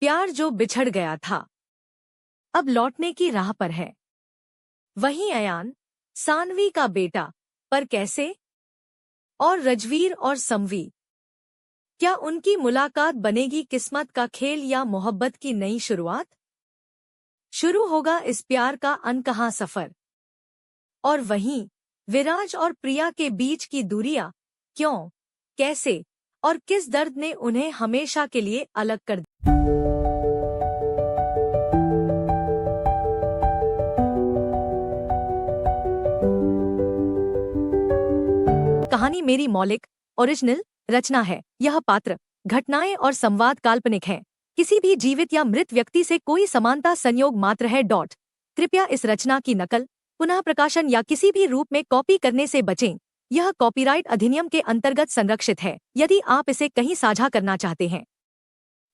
प्यार जो बिछड़ गया था अब लौटने की राह पर है। वहीं अयान, सानवी का बेटा, पर कैसे? और रजवीर और समवी, क्या उनकी मुलाकात बनेगी किस्मत का खेल या मोहब्बत की नई शुरुआत? शुरू होगा इस प्यार का अनकहा सफर। और वहीं विराज और प्रिया के बीच की दूरियां, क्यों, कैसे और किस दर्द ने उन्हें हमेशा के लिए अलग कर दिया। कहानी मेरी मौलिक ओरिजिनल रचना है। यह पात्र, घटनाएं और संवाद काल्पनिक हैं। किसी भी जीवित या मृत व्यक्ति से कोई समानता संयोग मात्र है। कृपया इस रचना की नकल, पुनः प्रकाशन या किसी भी रूप में कॉपी करने से बचें। यह कॉपीराइट अधिनियम के अंतर्गत संरक्षित है। यदि आप इसे कहीं साझा करना चाहते हैं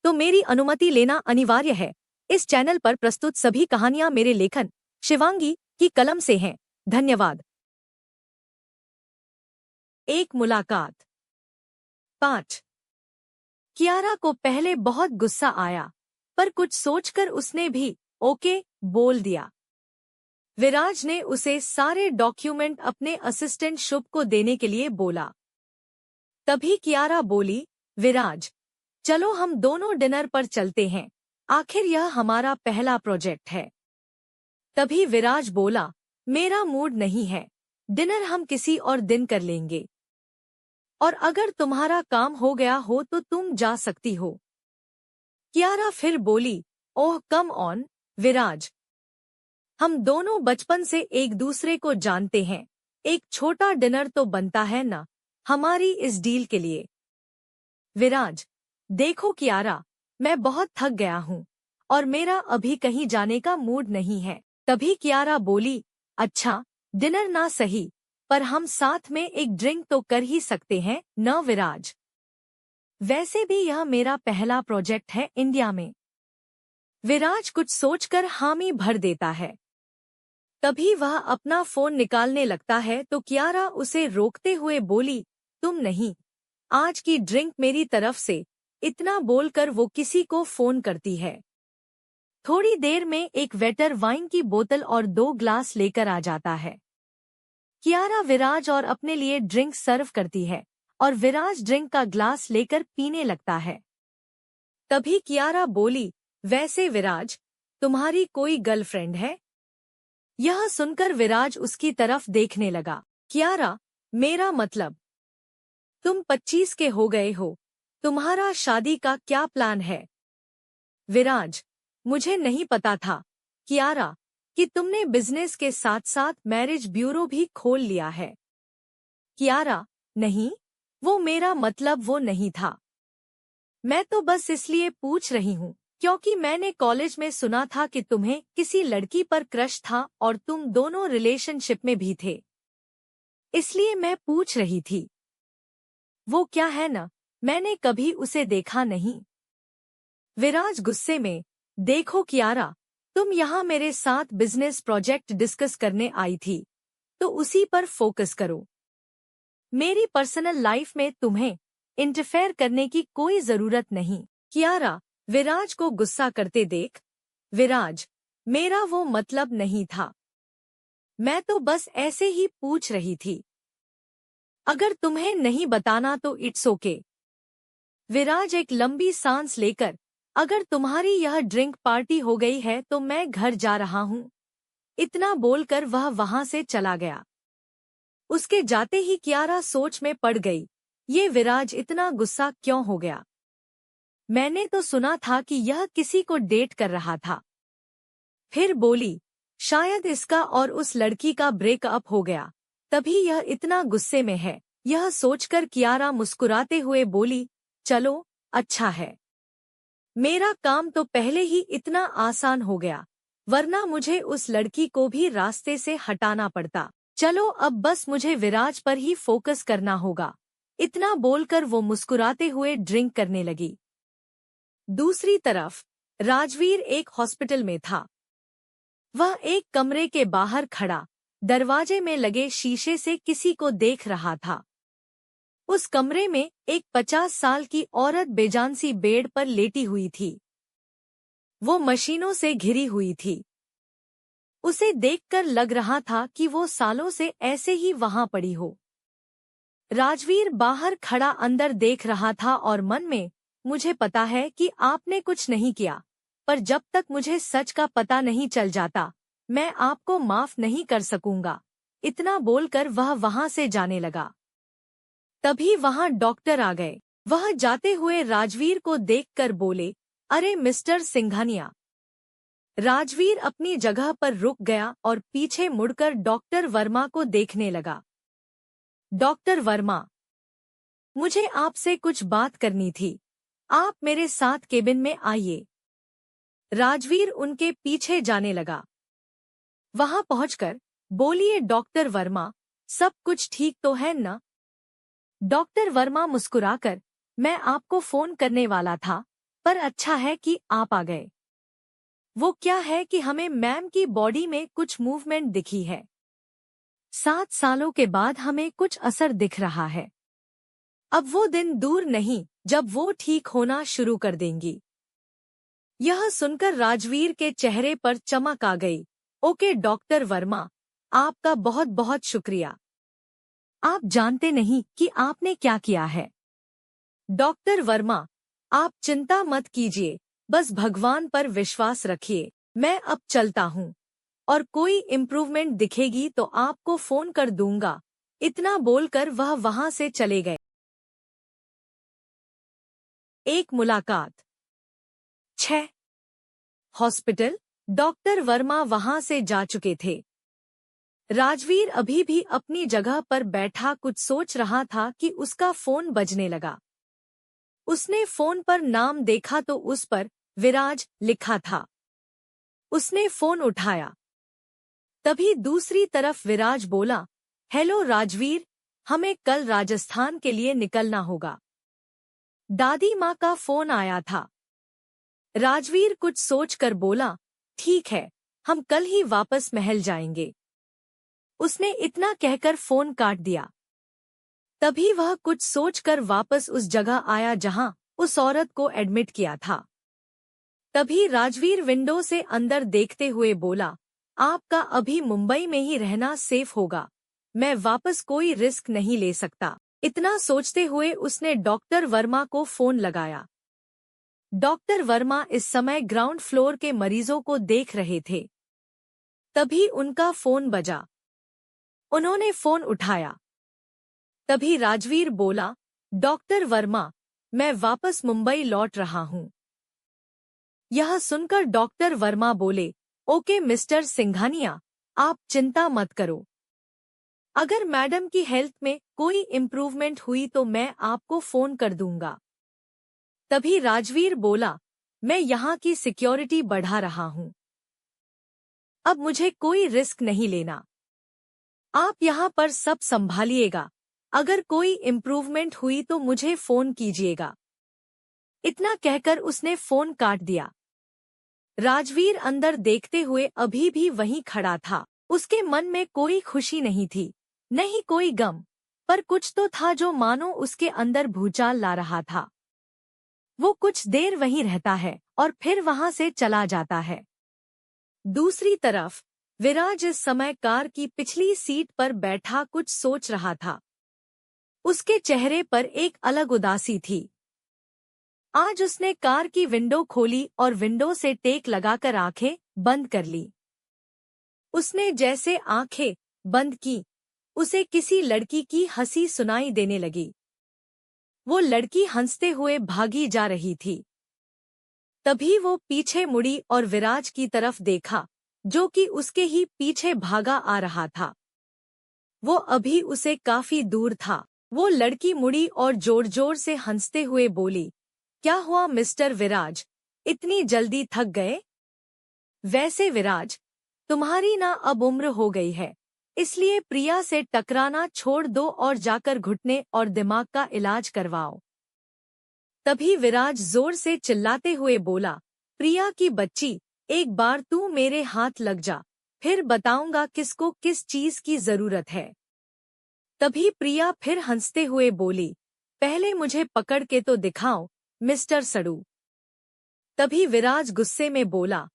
तो मेरी अनुमति लेना अनिवार्य है। इस चैनल पर प्रस्तुत सभी कहानियां मेरे लेखन शिवांगी की कलम से हैं। धन्यवाद। एक मुलाकात। 5। कियारा को पहले बहुत गुस्सा आया, पर कुछ सोचकर उसने भी ओके बोल दिया। विराज ने उसे सारे डॉक्यूमेंट अपने असिस्टेंट शुभ को देने के लिए बोला। तभी कियारा बोली, विराज, चलो हम दोनों डिनर पर चलते हैं, आखिर यह हमारा पहला प्रोजेक्ट है। तभी विराज बोला, मेरा मूड नहीं है, डिनर हम किसी और दिन कर लेंगे। और अगर तुम्हारा काम हो गया हो तो तुम जा सकती हो। कियारा फिर बोली, ओह कम ऑन विराज, हम दोनों बचपन से एक दूसरे को जानते हैं, एक छोटा डिनर तो बनता है ना हमारी इस डील के लिए। विराज, देखो कियारा, मैं बहुत थक गया हूँ और मेरा अभी कहीं जाने का मूड नहीं है। तभी कियारा बोली, अच्छा डिनर ना सही, पर हम साथ में एक ड्रिंक तो कर ही सकते हैं न विराज? वैसे भी यह मेरा पहला प्रोजेक्ट है इंडिया में। विराज कुछ सोचकर हामी भर देता है। तभी वह अपना फोन निकालने लगता है तो कियारा उसे रोकते हुए बोली, तुम नहीं, आज की ड्रिंक मेरी तरफ से। इतना बोलकर वो किसी को फोन करती है। थोड़ी देर में एक वेटर वाइन की बोतल और 2 ग्लास लेकर आ जाता है। कियारा विराज और अपने लिए ड्रिंक सर्व करती है और विराज ड्रिंक का ग्लास लेकर पीने लगता है। तभी कियारा बोली, वैसे विराज, तुम्हारी कोई गर्लफ्रेंड है? यह सुनकर विराज उसकी तरफ देखने लगा। कियारा, मेरा मतलब, तुम 25 के हो गए हो, तुम्हारा शादी का क्या प्लान है? विराज, मुझे नहीं पता था कियारा कि तुमने बिजनेस के साथ साथ मैरिज ब्यूरो भी खोल लिया है। कियारा, नहीं, वो मेरा मतलब वो नहीं था। मैं तो बस इसलिए पूछ रही हूँ क्योंकि मैंने कॉलेज में सुना था कि तुम्हें किसी लड़की पर क्रश था और तुम दोनों रिलेशनशिप में भी थे, इसलिए मैं पूछ रही थी। वो क्या है ना, मैंने कभी उसे देखा नहीं। विराज गुस्से में, देखो कियारा, तुम यहाँ मेरे साथ बिजनेस प्रोजेक्ट डिस्कस करने आई थी, तो उसी पर फोकस करो। मेरी पर्सनल लाइफ में तुम्हें इंटरफेयर करने की कोई जरूरत नहीं। कियारा, विराज को गुस्सा करते देख, विराज, मेरा वो मतलब नहीं था, मैं तो बस ऐसे ही पूछ रही थी। अगर तुम्हें नहीं बताना तो इट्स ओके। विराज एक लंबी सांस लेकर, अगर तुम्हारी यह ड्रिंक पार्टी हो गई है तो मैं घर जा रहा हूँ, इतना बोलकर वह वहां से चला गया। उसके जाते ही कियारा सोच में पड़ गई, ये विराज इतना गुस्सा क्यों हो गया? मैंने तो सुना था कि यह किसी को डेट कर रहा था। फिर बोली, शायद इसका और उस लड़की का ब्रेकअप हो गया, तभी यह इतना गुस्से में है। यह सोचकर कियारा मुस्कुराते हुए बोली, चलो अच्छा है, मेरा काम तो पहले ही इतना आसान हो गया, वरना मुझे उस लड़की को भी रास्ते से हटाना पड़ता। चलो अब बस मुझे विराज पर ही फोकस करना होगा। इतना बोलकर वो मुस्कुराते हुए ड्रिंक करने लगी। दूसरी तरफ राजवीर एक हॉस्पिटल में था। वह एक कमरे के बाहर खड़ा दरवाजे में लगे शीशे से किसी को देख रहा था। उस कमरे में एक 50 साल की औरत बेजान सी बेड पर लेटी हुई थी। वो मशीनों से घिरी हुई थी। उसे देखकर लग रहा था कि वो सालों से ऐसे ही वहां पड़ी हो। राजवीर बाहर खड़ा अंदर देख रहा था और मन में, मुझे पता है कि आपने कुछ नहीं किया, पर जब तक मुझे सच का पता नहीं चल जाता, मैं आपको माफ नहीं कर सकूंगा। इतना बोलकर वह वहां से जाने लगा। तभी वहां डॉक्टर आ गए। वह जाते हुए राजवीर को देखकर बोले, अरे मिस्टर सिंघानिया। राजवीर अपनी जगह पर रुक गया और पीछे मुड़कर डॉक्टर वर्मा को देखने लगा। डॉक्टर वर्मा, मुझे आपसे कुछ बात करनी थी। आप मेरे साथ केबिन में आइए। राजवीर उनके पीछे जाने लगा। वहां पहुंचकर, बोलिए डॉक्टर वर्मा, सब कुछ ठीक तो है न? डॉक्टर वर्मा मुस्कुराकर, मैं आपको फोन करने वाला था, पर अच्छा है कि आप आ गए। वो क्या है कि हमें मैम की बॉडी में कुछ मूवमेंट दिखी है। 7 सालों के बाद हमें कुछ असर दिख रहा है। अब वो दिन दूर नहीं जब वो ठीक होना शुरू कर देंगी। यह सुनकर राजवीर के चेहरे पर चमक आ गई। ओके डॉक्टर वर्मा, आपका बहुत बहुत शुक्रिया। आप जानते नहीं कि आपने क्या किया है। डॉक्टर वर्मा, आप चिंता मत कीजिए, बस भगवान पर विश्वास रखिए। मैं अब चलता हूँ, और कोई इम्प्रूवमेंट दिखेगी तो आपको फोन कर दूंगा। इतना बोलकर वह वहां से चले गए। एक मुलाकात। 6 हॉस्पिटल। डॉक्टर वर्मा वहां से जा चुके थे। राजवीर अभी भी अपनी जगह पर बैठा कुछ सोच रहा था कि उसका फोन बजने लगा। उसने फोन पर नाम देखा तो उस पर विराज लिखा था। उसने फोन उठाया। तभी दूसरी तरफ विराज बोला, हेलो राजवीर, हमें कल राजस्थान के लिए निकलना होगा। दादी माँ का फोन आया था। राजवीर कुछ सोचकर बोला, ठीक है, हम कल ही वापस महल जाएंगे। उसने इतना कहकर फोन काट दिया। तभी वह कुछ सोचकर वापस उस जगह आया जहां उस औरत को एडमिट किया था। तभी राजवीर विंडो से अंदर देखते हुए बोला, आपका अभी मुंबई में ही रहना सेफ होगा। मैं वापस कोई रिस्क नहीं ले सकता। इतना सोचते हुए उसने डॉक्टर वर्मा को फोन लगाया। डॉक्टर वर्मा इस समय ग्राउंड फ्लोर के मरीजों को देख रहे थे। तभी उनका फोन बजा। उन्होंने फोन उठाया। तभी राजवीर बोला, डॉक्टर वर्मा, मैं वापस मुंबई लौट रहा हूँ। यह सुनकर डॉक्टर वर्मा बोले, ओके मिस्टर सिंघानिया, आप चिंता मत करो। अगर मैडम की हेल्थ में कोई इम्प्रूवमेंट हुई तो मैं आपको फोन कर दूंगा। तभी राजवीर बोला, मैं यहाँ की सिक्योरिटी बढ़ा रहा हूँ। अब मुझे कोई रिस्क नहीं लेना। आप यहाँ पर सब संभालिएगा। अगर कोई इम्प्रूवमेंट हुई तो मुझे फोन कीजिएगा। इतना कहकर उसने फोन काट दिया। राजवीर अंदर देखते हुए अभी भी वहीं खड़ा था। उसके मन में कोई खुशी नहीं थी, नहीं कोई गम, पर कुछ तो था जो मानो उसके अंदर भूचाल ला रहा था। वो कुछ देर वहीं रहता है और फिर वहां से चला जाता है। दूसरी तरफ विराज इस समय कार की पिछली सीट पर बैठा कुछ सोच रहा था। उसके चेहरे पर एक अलग उदासी थी। आज उसने कार की विंडो खोली और विंडो से टेक लगाकर आंखें बंद कर ली। उसने जैसे आंखें बंद की, उसे किसी लड़की की हंसी सुनाई देने लगी। वो लड़की हंसते हुए भागी जा रही थी। तभी वो पीछे मुड़ी और विराज की तरफ देखा, जो कि उसके ही पीछे भागा आ रहा था। वो अभी उसे काफी दूर था। वो लड़की मुड़ी और जोर जोर से हंसते हुए बोली, क्या हुआ मिस्टर विराज, इतनी जल्दी थक गए? वैसे विराज, तुम्हारी ना अब उम्र हो गई है, इसलिए प्रिया से टकराना छोड़ दो और जाकर घुटने और दिमाग का इलाज करवाओ। तभी विराज जोर से चिल्लाते हुए बोला, प्रिया की बच्ची, एक बार तू मेरे हाथ लग जा, फिर बताऊंगा किसको किस चीज की जरूरत है। तभी प्रिया फिर हंसते हुए बोली, पहले मुझे पकड़ के तो दिखाओ मिस्टर सड़ू। तभी विराज गुस्से में बोला,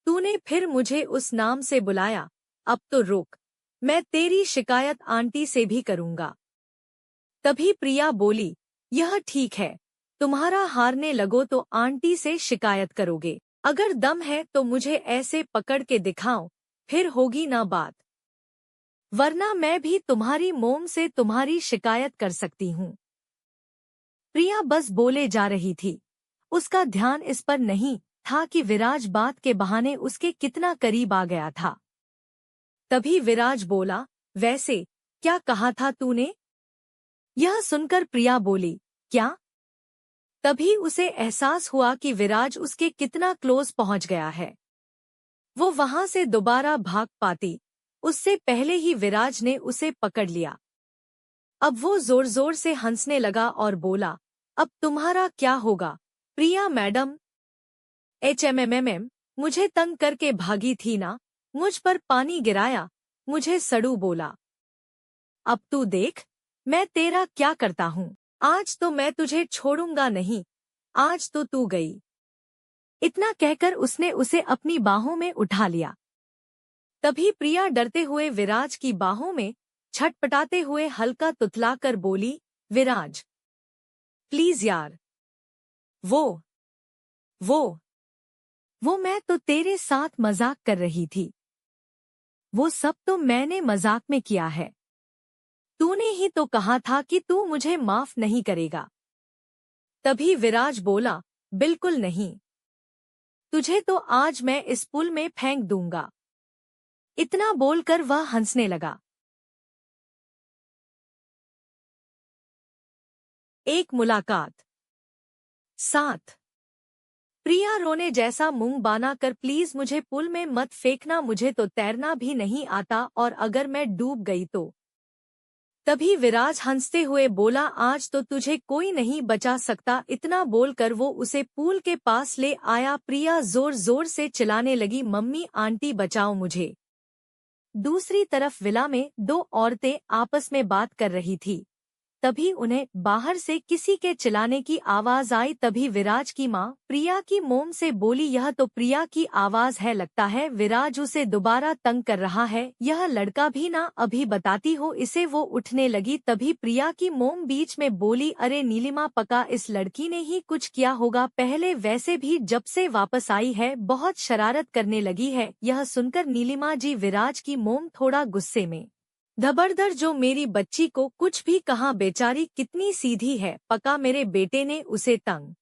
तूने फिर मुझे उस नाम से बुलाया, अब तो रुक, मैं तेरी शिकायत आंटी से भी करूंगा। तभी प्रिया बोली, यह ठीक है, तुम्हारा हारने लगो तो आंटी से शिकायत करोगे, अगर दम है तो मुझे ऐसे पकड़ के दिखाओ, फिर होगी ना बात, वरना मैं भी तुम्हारी मोम से तुम्हारी शिकायत कर सकती हूँ। प्रिया बस बोले जा रही थी, उसका ध्यान इस पर नहीं था कि विराज बात के बहाने उसके कितना करीब आ गया था। तभी विराज बोला, वैसे क्या कहा था तूने? यह सुनकर प्रिया बोली, क्या? तभी उसे एहसास हुआ कि विराज उसके कितना क्लोज पहुंच गया है। वो वहां से दोबारा भाग पाती, उससे पहले ही विराज ने उसे पकड़ लिया। अब वो जोर जोर से हंसने लगा और बोला, अब तुम्हारा क्या होगा प्रिया मैडम? मुझे तंग करके भागी थी ना, मुझ पर पानी गिराया, मुझे सड़ू बोला। अब तू देख, मैं तेरा क्या करता हूँ, आज तो मैं तुझे छोड़ूंगा नहीं, आज तो तू गई। इतना कहकर उसने उसे अपनी बाहों में उठा लिया। तभी प्रिया डरते हुए विराज की बाहों में छटपटाते हुए हल्का तुतलाकर बोली, विराज प्लीज यार, वो वो वो मैं तो तेरे साथ मजाक कर रही थी, वो सब तो मैंने मजाक में किया है, तूने ही तो कहा था कि तू मुझे माफ नहीं करेगा। तभी विराज बोला, बिल्कुल नहीं, तुझे तो आज मैं इस पुल में फेंक दूंगा। इतना बोलकर वह हंसने लगा। एक मुलाकात। 7। प्रिया रोने जैसा मुंह बाना कर, प्लीज मुझे पुल में मत फेंकना, मुझे तो तैरना भी नहीं आता और अगर मैं डूब गई तो। तभी विराज हंसते हुए बोला, आज तो तुझे कोई नहीं बचा सकता। इतना बोलकर वो उसे पूल के पास ले आया। प्रिया जोर जोर से चिल्लाने लगी, मम्मी आंटी बचाओ मुझे। दूसरी तरफ विला में दो औरतें आपस में बात कर रही थी। तभी उन्हें बाहर से किसी के चिल्लाने की आवाज आई। तभी विराज की माँ प्रिया की मोम से बोली, यह तो प्रिया की आवाज है, लगता है विराज उसे दोबारा तंग कर रहा है, यह लड़का भी ना अभी बताती हो इसे। वो उठने लगी। तभी प्रिया की मोम बीच में बोली, अरे नीलिमा, पका इस लड़की ने ही कुछ किया होगा, पहले वैसे भी जब से वापस आई है बहुत शरारत करने लगी है। यह सुनकर नीलिमा जी विराज की मोम थोड़ा गुस्से में, धबरदर जो मेरी बच्ची को कुछ भी कहा, बेचारी कितनी सीधी है, पका मेरे बेटे ने उसे तंग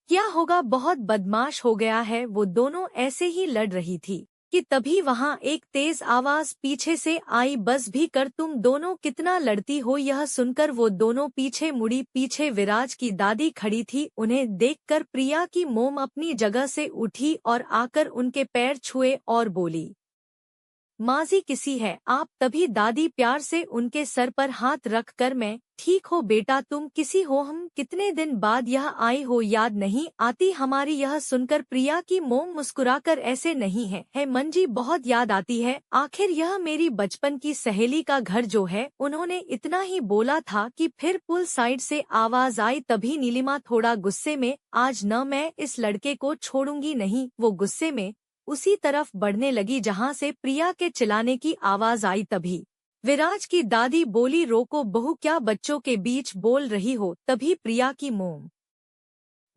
किया होगा, बहुत बदमाश हो गया है। वो दोनों ऐसे ही लड़ रही थी कि तभी वहां एक तेज आवाज पीछे से आई, बस भी कर, तुम दोनों कितना लड़ती हो। यह सुनकर वो दोनों पीछे मुड़ी। पीछे विराज की दादी खड़ी थी। उन्हें देखकर प्रिया की मोम अपनी जगह से उठी और आकर उनके पैर छुए और बोली, माजी किसी है आप? तभी दादी प्यार से उनके सर पर हाथ रख कर, मैं ठीक हो बेटा, तुम किसी हो? हम कितने दिन बाद यह आई हो, याद नहीं आती हमारी? यह सुनकर प्रिया की मोम मुस्कुराकर, ऐसे नहीं है मंजी, बहुत याद आती है, आखिर यह मेरी बचपन की सहेली का घर जो है। उन्होंने इतना ही बोला था कि फिर पुल साइड से आवाज आई। तभी नीलिमा थोड़ा गुस्से में, आज न मैं इस लड़के को छोड़ूंगी नहीं। वो गुस्से में उसी तरफ बढ़ने लगी जहां से प्रिया के चिल्लाने की आवाज आई। तभी विराज की दादी बोली, रोको बहू, क्या बच्चों के बीच बोल रही हो? तभी प्रिया की मोम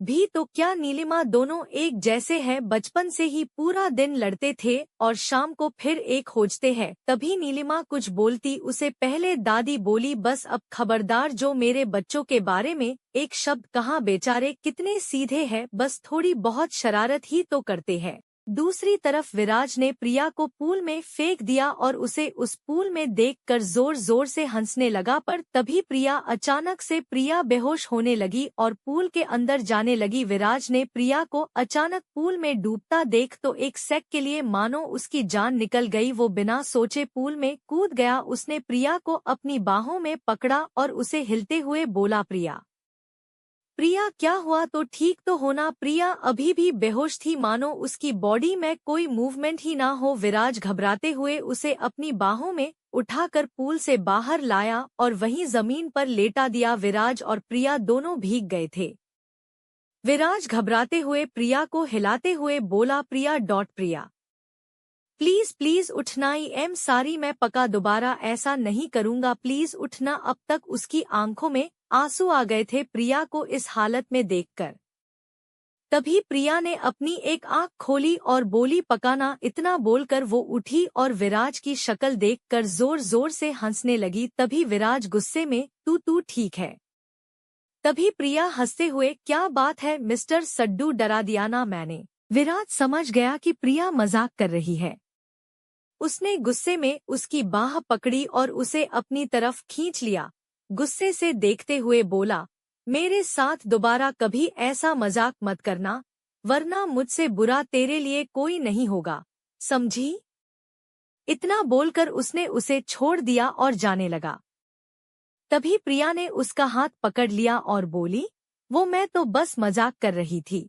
भी, तो क्या नीलिमा, दोनों एक जैसे हैं, बचपन से ही पूरा दिन लड़ते थे और शाम को फिर एक खोजते हैं। तभी नीलिमा कुछ बोलती उसे पहले दादी बोली, बस अब खबरदार, जो मेरे बच्चों के बारे में एक शब्द कहा, बेचारे कितने सीधे हैं, बस थोड़ी बहुत शरारत ही तो करते हैं। दूसरी तरफ विराज ने प्रिया को पूल में फेंक दिया और उसे उस पूल में देखकर जोर जोर से हंसने लगा। पर तभी प्रिया बेहोश होने लगी और पूल के अंदर जाने लगी। विराज ने प्रिया को अचानक पूल में डूबता देख तो एक सेक के लिए मानो उसकी जान निकल गई। वो बिना सोचे पूल में कूद गया। उसने प्रिया को अपनी बाहों में पकड़ा और उसे हिलते हुए बोला, प्रिया प्रिया, क्या हुआ? तो ठीक तो होना? प्रिया अभी भी बेहोश थी, मानो उसकी बॉडी में कोई मूवमेंट ही ना हो। विराज घबराते हुए उसे अपनी बाहों में उठाकर पूल से बाहर लाया और वहीं जमीन पर लेटा दिया। विराज और प्रिया दोनों भीग गए थे। विराज घबराते हुए प्रिया को हिलाते हुए बोला, प्रिया। प्लीज प्लीज उठना, आई एम सॉरी, मैं पक्का दोबारा ऐसा नहीं करूंगा, प्लीज उठना। अब तक उसकी आंखों में आंसू आ गए थे प्रिया को इस हालत में देखकर। तभी प्रिया ने अपनी एक आंख खोली और बोली, पकाना। इतना बोलकर वो उठी और विराज की शक्ल देखकर जोर जोर से हंसने लगी। तभी विराज गुस्से में, तू ठीक है? तभी प्रिया हंसते हुए, क्या बात है मिस्टर सड्डू, डरा दिया ना मैंने। विराज समझ गया कि प्रिया मजाक कर रही है। उसने गुस्से में उसकी बाह पकड़ी और उसे अपनी तरफ खींच लिया। गुस्से से देखते हुए बोला, मेरे साथ दोबारा कभी ऐसा मजाक मत करना, वरना मुझसे बुरा तेरे लिए कोई नहीं होगा, समझी? इतना बोलकर उसने उसे छोड़ दिया और जाने लगा। तभी प्रिया ने उसका हाथ पकड़ लिया और बोली, वो मैं तो बस मजाक कर रही थी।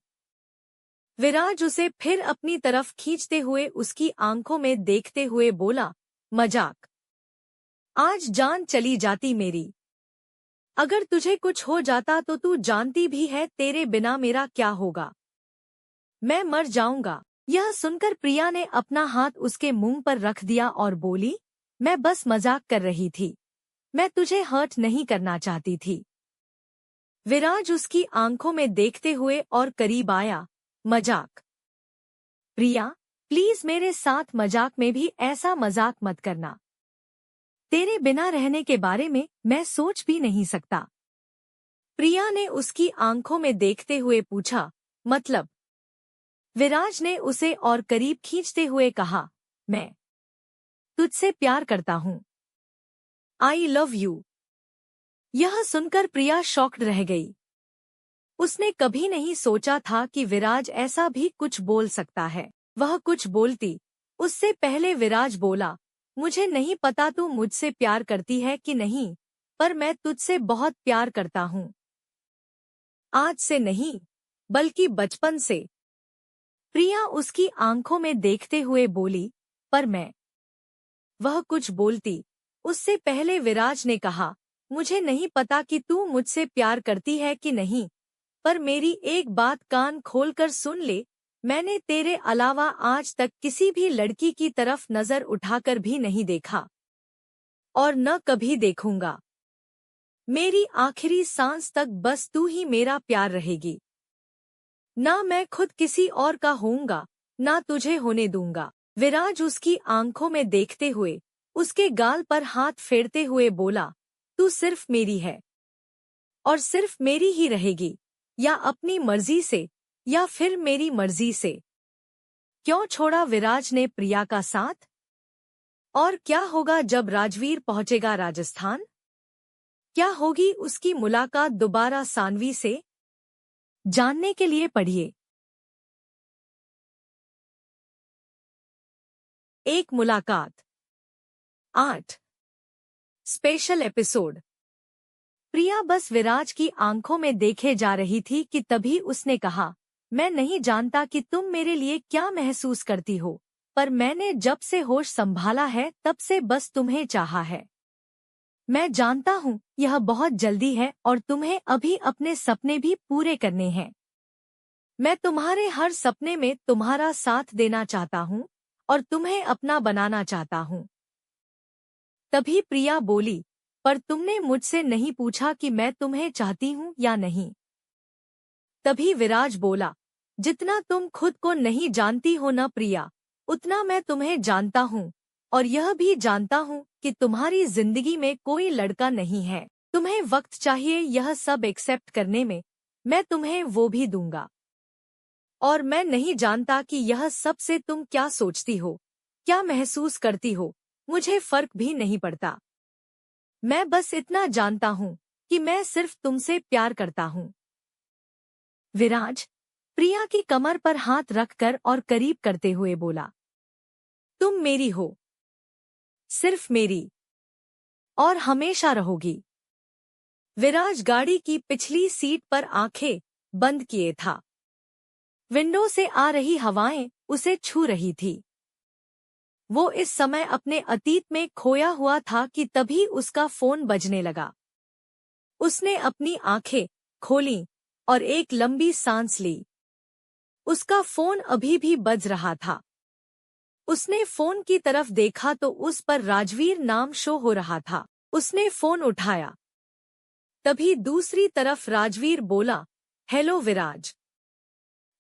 विराज उसे फिर अपनी तरफ खींचते हुए उसकी आंखों में देखते हुए बोला, मजाक? आज जान चली जाती मेरी। अगर तुझे कुछ हो जाता तो तू जानती भी है तेरे बिना मेरा क्या होगा। मैं मर जाऊंगा। यह सुनकर प्रिया ने अपना हाथ उसके मुंह पर रख दिया और बोली, मैं बस मजाक कर रही थी, मैं तुझे हर्ट नहीं करना चाहती थी। विराज उसकी आंखों में देखते हुए और करीब आया, मजाक? प्रिया प्लीज मेरे साथ मजाक में भी ऐसा मजाक मत करना। तेरे बिना रहने के बारे में मैं सोच भी नहीं सकता। प्रिया ने उसकी आंखों में देखते हुए पूछा, मतलब? विराज ने उसे और करीब खींचते हुए कहा, मैं तुझसे प्यार करता हूँ। I love you. यह सुनकर प्रिया शॉक्ड रह गई। उसने कभी नहीं सोचा था कि विराज ऐसा भी कुछ बोल सकता है। वह कुछ बोलती उससे पहले विराज बोला, मुझे नहीं पता तू मुझसे प्यार करती है कि नहीं, पर मैं तुझसे बहुत प्यार करता हूँ। आज से नहीं, बल्कि बचपन से। प्रिया उसकी आंखों में देखते हुए बोली, पर मैं। वह कुछ बोलती उससे पहले विराज ने कहा, मुझे नहीं पता कि तू मुझसे प्यार करती है कि नहीं, पर मेरी एक बात कान खोलकर सुन ले, मैंने तेरे अलावा आज तक किसी भी लड़की की तरफ नजर उठाकर भी नहीं देखा, और न कभी देखूंगा। मेरी आखिरी सांस तक बस तू ही मेरा प्यार रहेगी। ना मैं खुद किसी और का होऊंगा, ना तुझे होने दूंगा। विराज उसकी आंखों में देखते हुए उसके गाल पर हाथ फेरते हुए बोला, तू सिर्फ मेरी है, और सिर्फ मेरी ही रहेगी, या अपनी मर्जी से या फिर मेरी मर्जी से। क्यों छोड़ा विराज ने प्रिया का साथ? और क्या होगा जब राजवीर पहुंचेगा राजस्थान? क्या होगी उसकी मुलाकात दोबारा सानवी से? जानने के लिए पढ़िए एक मुलाकात 8 स्पेशल एपिसोड। प्रिया बस विराज की आंखों में देखे जा रही थी कि तभी उसने कहा, मैं नहीं जानता कि तुम मेरे लिए क्या महसूस करती हो, पर मैंने जब से होश संभाला है तब से बस तुम्हें चाहा है। मैं जानता हूँ यह बहुत जल्दी है और तुम्हें अभी अपने सपने भी पूरे करने हैं। मैं तुम्हारे हर सपने में तुम्हारा साथ देना चाहता हूँ और तुम्हें अपना बनाना चाहता हूँ। तभी प्रिया बोली, पर तुमने मुझसे नहीं पूछा कि मैं तुम्हें चाहती हूँ या नहीं। तभी विराज बोला, जितना तुम खुद को नहीं जानती हो न प्रिया, उतना मैं तुम्हें जानता हूँ, और यह भी जानता हूँ कि तुम्हारी जिंदगी में कोई लड़का नहीं है। तुम्हें वक्त चाहिए यह सब एक्सेप्ट करने में, मैं तुम्हें वो भी दूंगा। और मैं नहीं जानता कि यह सब से तुम क्या सोचती हो, क्या महसूस करती हो, मुझे फर्क भी नहीं पड़ता। मैं बस इतना जानता हूँ कि मैं सिर्फ तुमसे प्यार करता हूँ। विराज प्रिया की कमर पर हाथ रखकर और करीब करते हुए बोला, तुम मेरी हो, सिर्फ मेरी, और हमेशा रहोगी। विराज गाड़ी की पिछली सीट पर आंखें बंद किए था। विंडो से आ रही हवाएं उसे छू रही थी। वो इस समय अपने अतीत में खोया हुआ था कि तभी उसका फोन बजने लगा। उसने अपनी आंखें खोलीं और एक लंबी सांस ली। उसका फोन अभी भी बज रहा था। उसने फोन की तरफ देखा तो उस पर राजवीर नाम शो हो रहा था। उसने फोन उठाया। तभी दूसरी तरफ राजवीर बोला, हेलो विराज।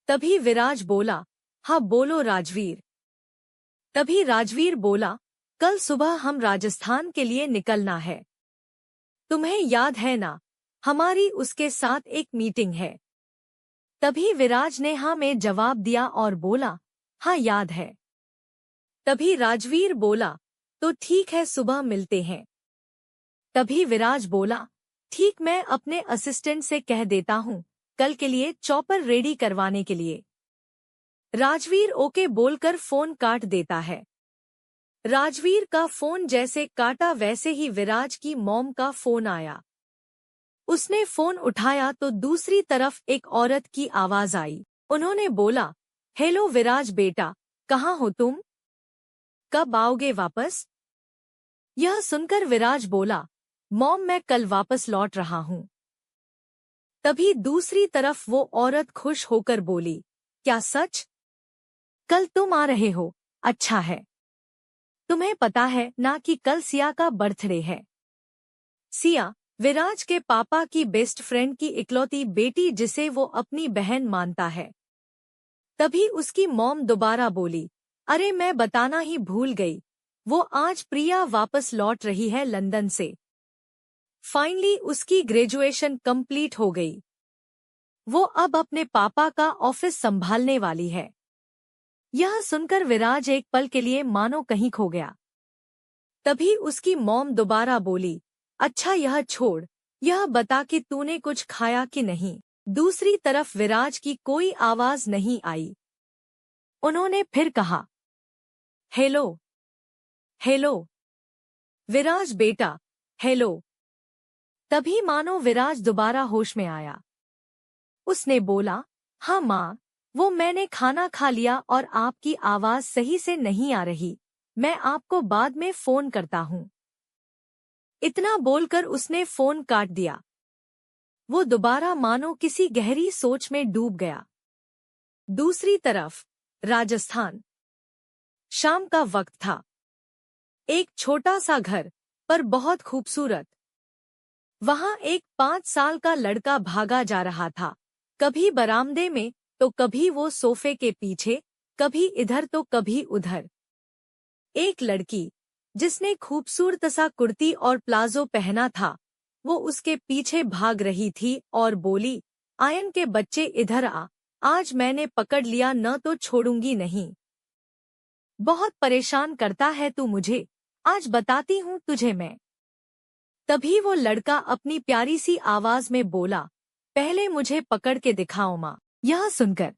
तभी विराज बोला, हाँ बोलो राजवीर। तभी राजवीर बोला, कल सुबह हम राजस्थान के लिए निकलना है। तुम्हें याद है ना, हमारी उसके साथ एक मीटिंग है। तभी विराज ने हाँ में जवाब दिया और बोला, हाँ याद है। तभी राजवीर बोला, तो ठीक है सुबह मिलते हैं। तभी विराज बोला, ठीक मैं अपने असिस्टेंट से कह देता हूँ कल के लिए चॉपर रेडी करवाने के लिए। राजवीर ओके बोलकर फोन काट देता है। राजवीर का फोन जैसे काटा वैसे ही विराज की मॉम का फोन आया। उसने फोन उठाया तो दूसरी तरफ एक औरत की आवाज आई। उन्होंने बोला, हेलो विराज बेटा, कहाँ हो तुम? कब आओगे वापस? यह सुनकर विराज बोला, मॉम मैं कल वापस लौट रहा हूँ। तभी दूसरी तरफ वो औरत खुश होकर बोली, क्या सच? कल तुम आ रहे हो? अच्छा है। तुम्हें पता है ना कि कल सिया का बर्थडे है। सिया विराज के पापा की बेस्ट फ्रेंड की इकलौती बेटी जिसे वो अपनी बहन मानता है। तभी उसकी मॉम दोबारा बोली, अरे मैं बताना ही भूल गई, वो आज प्रिया वापस लौट रही है लंदन से। फाइनली उसकी ग्रेजुएशन कंप्लीट हो गई। वो अब अपने पापा का ऑफिस संभालने वाली है। यह सुनकर विराज एक पल के लिए मानो कहीं खो गया। तभी उसकी मॉम दोबारा बोली, अच्छा यह छोड़, यह बता कि तूने कुछ खाया कि नहीं। दूसरी तरफ विराज की कोई आवाज नहीं आई। उन्होंने फिर कहा, हेलो हेलो विराज बेटा, हेलो। तभी मानो विराज दोबारा होश में आया। उसने बोला, हाँ माँ, वो मैंने खाना खा लिया और आपकी आवाज सही से नहीं आ रही, मैं आपको बाद में फोन करता हूँ। इतना बोलकर उसने फोन काट दिया। वो दोबारा मानो किसी गहरी सोच में डूब गया। दूसरी तरफ राजस्थान। शाम का वक्त था। एक छोटा सा घर, पर बहुत खूबसूरत। वहां एक 5 साल का लड़का भागा जा रहा था, कभी बरामदे में तो कभी वो सोफे के पीछे, कभी इधर तो कभी उधर। एक लड़की जिसने खूबसूरत सा कुर्ती और प्लाजो पहना था, वो उसके पीछे भाग रही थी और बोली, आयन के बच्चे इधर आ, आज मैंने पकड़ लिया न तो छोड़ूंगी नहीं। बहुत परेशान करता है तू मुझे, आज बताती हूँ तुझे मैं। तभी वो लड़का अपनी प्यारी सी आवाज में बोला, पहले मुझे पकड़ के दिखाओ माँ। यह सुनकर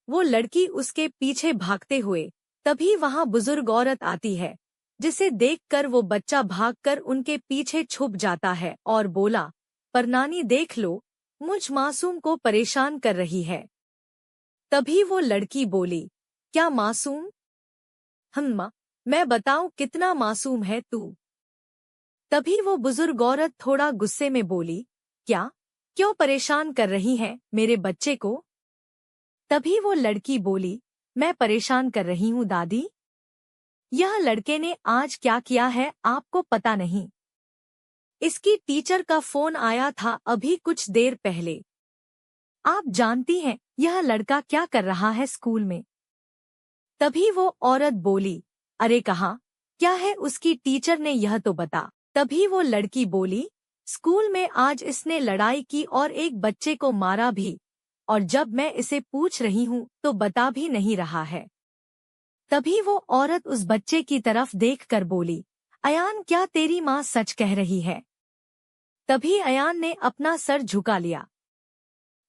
वो लड़की उसके पीछे भागते हुए, तभी वहां बुजुर्ग औरत आती है, जिसे देखकर वो बच्चा भागकर उनके पीछे छुप जाता है और बोला, पर नानी देख लो, मुझ मासूम को परेशान कर रही है। तभी वो लड़की बोली, क्या मासूम? माँ, मैं बताऊं कितना मासूम है तू। तभी वो बुजुर्ग औरत थोड़ा गुस्से में बोली, क्या? क्यों परेशान कर रही है मेरे बच्चे को? तभी वो लड़की बोली, मैं परेशान कर रही हूँ दादी। यह लड़के ने आज क्या किया है आपको पता नहीं। इसकी टीचर का फोन आया था अभी कुछ देर पहले। आप जानती हैं यह लड़का क्या कर रहा है स्कूल में? तभी वो औरत बोली, अरे कहाँ, क्या है उसकी टीचर ने यह तो बता। तभी वो लड़की बोली, स्कूल में आज इसने लड़ाई की और एक बच्चे को मारा भी, और जब मैं इसे पूछ रही हूँ तो बता भी नहीं रहा है। तभी वो औरत उस बच्चे की तरफ देखकर बोली, अयान क्या तेरी माँ सच कह रही है? तभी अयान ने अपना सर झुका लिया।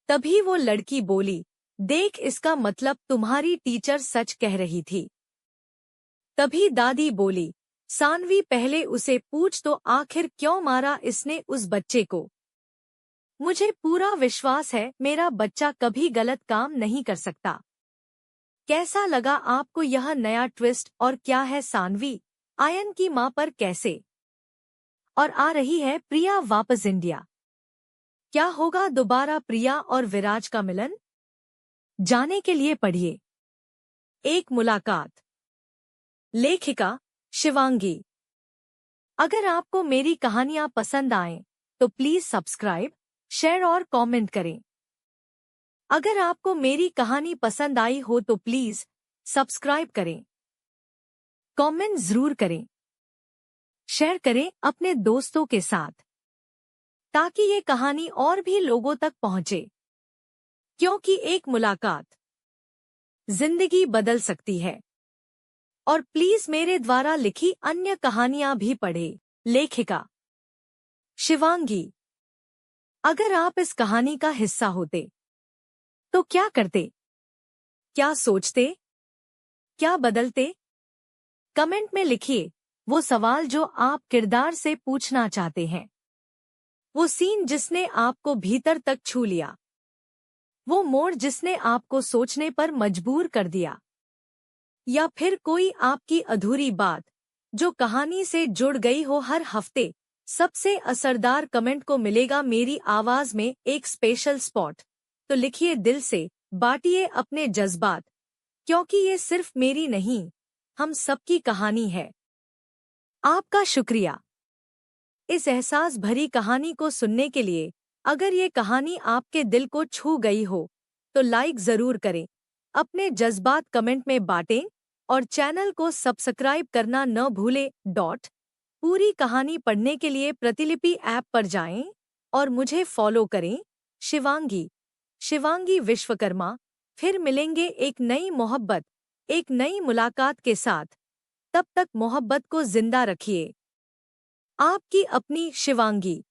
तभी वो लड़की बोली, देख इसका मतलब तुम्हारी टीचर सच कह रही थी। तभी दादी बोली, सानवी पहले उसे पूछ तो आखिर क्यों मारा इसने उस बच्चे को? मुझे पूरा विश्वास है मेरा बच्चा कभी गलत काम नहीं कर सकता। कैसा लगा आपको यह नया ट्विस्ट और क्या है सानवी, आयन की मां पर कैसे और आ रही है प्रिया वापस इंडिया? क्या होगा दोबारा प्रिया और विराज का मिलन? जाने के लिए पढ़िए एक मुलाकात। लेखिका शिवांगी। अगर आपको मेरी कहानियां पसंद आएं, तो प्लीज सब्सक्राइब, शेयर और कमेंट करें। अगर आपको मेरी कहानी पसंद आई हो तो प्लीज सब्सक्राइब करें, कमेंट जरूर करें, शेयर करें अपने दोस्तों के साथ, ताकि ये कहानी और भी लोगों तक पहुंचे। क्योंकि एक मुलाकात जिंदगी बदल सकती है। और प्लीज मेरे द्वारा लिखी अन्य कहानियां भी पढ़ें। लेखिका शिवांगी। अगर आप इस कहानी का हिस्सा होते तो क्या करते? क्या सोचते? क्या बदलते? कमेंट में लिखिए वो सवाल जो आप किरदार से पूछना चाहते हैं, वो सीन जिसने आपको भीतर तक छू लिया, वो मोड़ जिसने आपको सोचने पर मजबूर कर दिया, या फिर कोई आपकी अधूरी बात जो कहानी से जुड़ गई हो। हर हफ्ते सबसे असरदार कमेंट को मिलेगा मेरी आवाज में एक स्पेशल स्पॉट। तो लिखिए दिल से, बांटिए अपने जज्बात, क्योंकि ये सिर्फ मेरी नहीं, हम सबकी कहानी है। आपका शुक्रिया इस एहसास भरी कहानी को सुनने के लिए। अगर ये कहानी आपके दिल को छू गई हो तो लाइक जरूर करें, अपने जज्बात कमेंट में बांटें और चैनल को सब्सक्राइब करना न भूलें। पूरी कहानी पढ़ने के लिए प्रतिलिपि ऐप पर जाएं और मुझे फॉलो करें, शिवांगी विश्वकर्मा। फिर मिलेंगे एक नई मोहब्बत, एक नई मुलाकात के साथ। तब तक मोहब्बत को जिंदा रखिए। आपकी अपनी शिवांगी।